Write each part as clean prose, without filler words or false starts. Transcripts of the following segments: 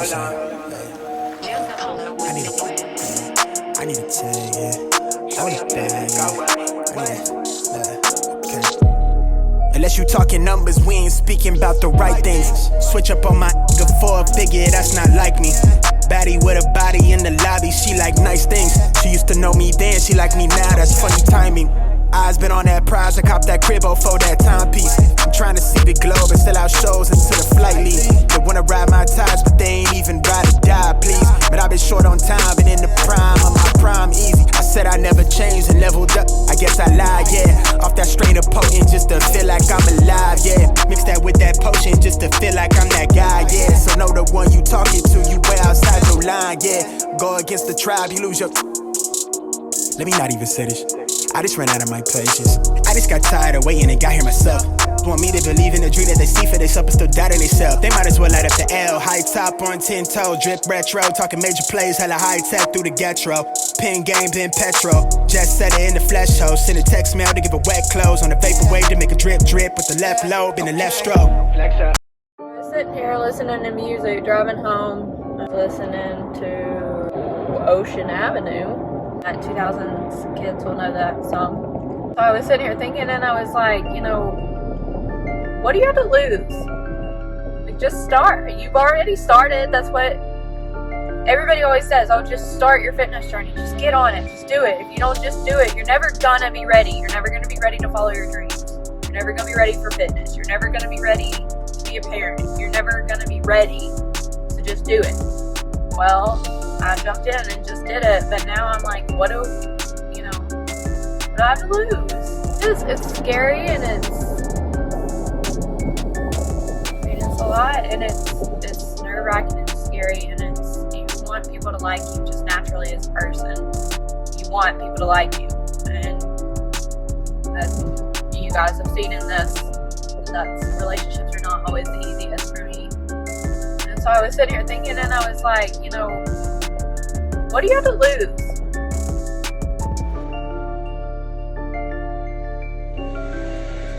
I need a tag, yeah. I need a bag, yeah. Okay. Unless you talking numbers, we ain't speaking about the right things. Switch up on my nigga for a figure, that's not like me. Baddie with a body in the lobby, she like nice things. She used to know me then, she like me now, that's funny timing. Eyes been on that prize, I copped that cribbo for that timepiece. I'm trying to see the globe and sell out shows until the flight leave. They wanna ride my ties, but they ain't even ride or die, please. But I've been short on time, been in the prime of my prime easy. I said I never changed and leveled up, I guess I lied, yeah. Off that strain of potent just to feel like I'm alive, yeah. Mix that with that potion just to feel like I'm that guy, yeah. So know the one you talking to, you way outside your line, yeah. Go against the tribe, you lose your... Let me not even say this. I just ran out of my patience. I just got tired of waiting and got here myself. Want me to believe in the dream that they see for they self, but still doubting they self. They might as well light up the L. High top on 10 toe, drip retro. Talking major plays, hella high tech through the getro. Pin game, been petro. Just set it in the flesh hole. Send a text mail to give a wet clothes. On the vapor wave to make a drip drip with the left lobe in the left stroke. I was sitting here listening to music, driving home, listening to Ocean Avenue. 2000s kids will know that song. So I was sitting here thinking, and I was like, you know, what do you have to lose? Like, just start. You've already started. That's what everybody always says. Oh, just start your fitness journey. Just get on it. Just do it. If you don't just do it, you're never gonna be ready. You're never gonna be ready to follow your dreams. You're never gonna be ready for fitness. You're never gonna be ready to be a parent. You're never gonna be ready. So just do it. Well, I jumped in and just did it, but now I'm like, what do I have to lose? It's scary, and it's a lot, and it's nerve-wracking and scary, and you want people to like you just naturally as a person. You want people to like you, and as you guys have seen in this, relationships are not always the easiest for me. And so I was sitting here thinking, and I was like, you know, what do you have to lose?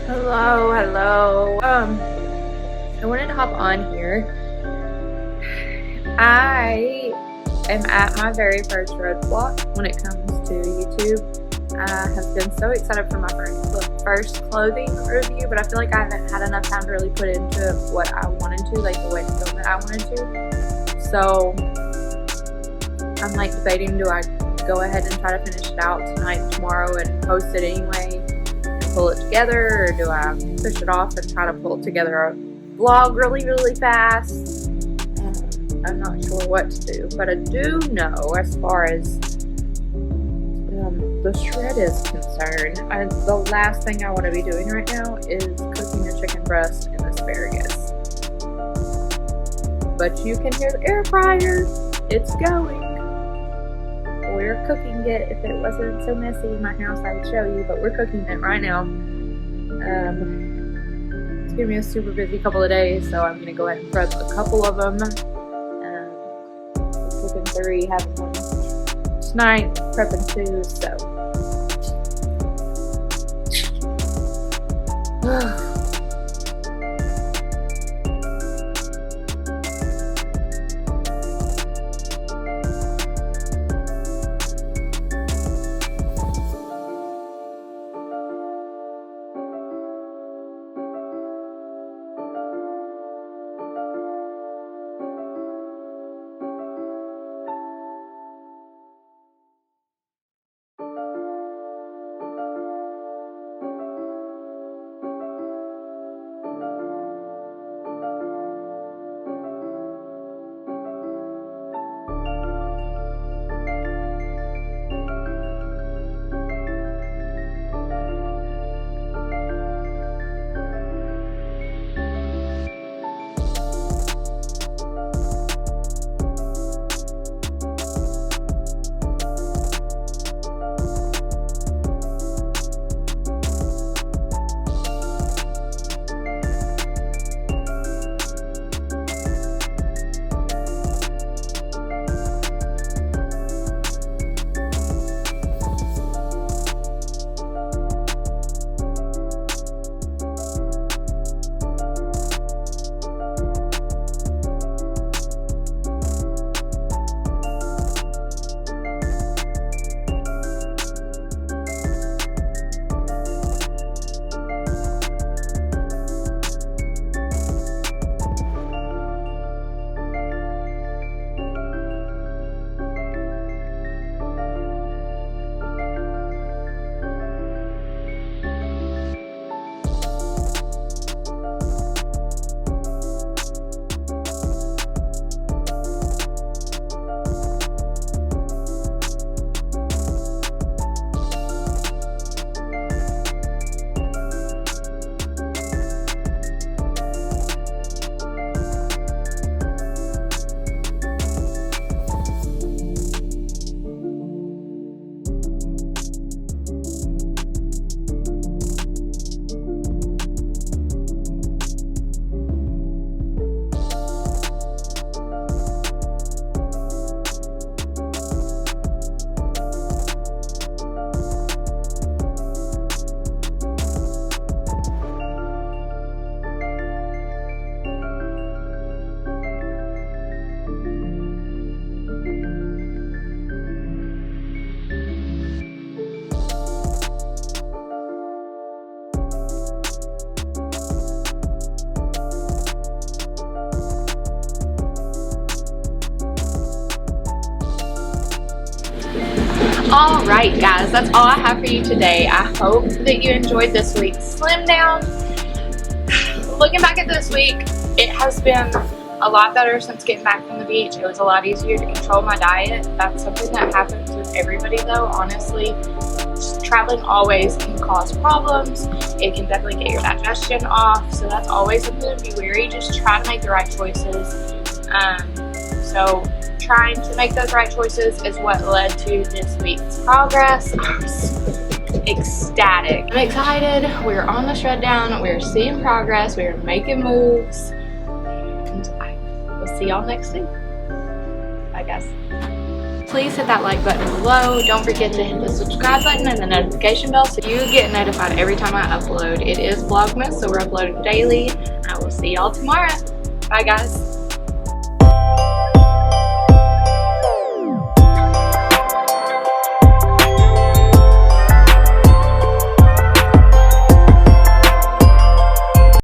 Hello. I wanted to hop on here. I am at my very first roadblock when it comes to YouTube. I have been so excited for my first clothing review, but I feel like I haven't had enough time to really put into what I wanted to, like the way to film it I wanted to. So I'm like debating, do I go ahead and try to finish it out tonight, tomorrow, and post it anyway and pull it together, or do I push it off and try to pull together a vlog really fast? I'm not sure what to do, but I do know as far as the shred is concerned, the last thing I want to be doing right now is cooking a chicken breast and asparagus. But you can hear the air fryer, it's going. We're cooking it. If it wasn't so messy in my house, I would show you, but we're cooking it right now. It's gonna be a super busy couple of days, so I'm gonna go ahead and prep a couple of them. Cooking 3, having one tonight, prepping 2, so. Alright guys, that's all I have for you today. I hope that you enjoyed this week's Slim Down. Looking back at this week, it has been a lot better since getting back from the beach. It was a lot easier to control my diet. That's something that happens with everybody though, honestly. Traveling always can cause problems. It can definitely get your digestion off, so that's always something to be wary. Just try to make the right choices. So trying to make those right choices is what led to this week's progress. I was ecstatic. I'm excited. We're on the shred down. We're seeing progress. We're making moves. And I will see y'all next week. Bye guys. Please hit that like button below. Don't forget to hit the subscribe button and the notification bell so you get notified every time I upload. It is Vlogmas, so we're uploading daily. I will see y'all tomorrow. Bye guys.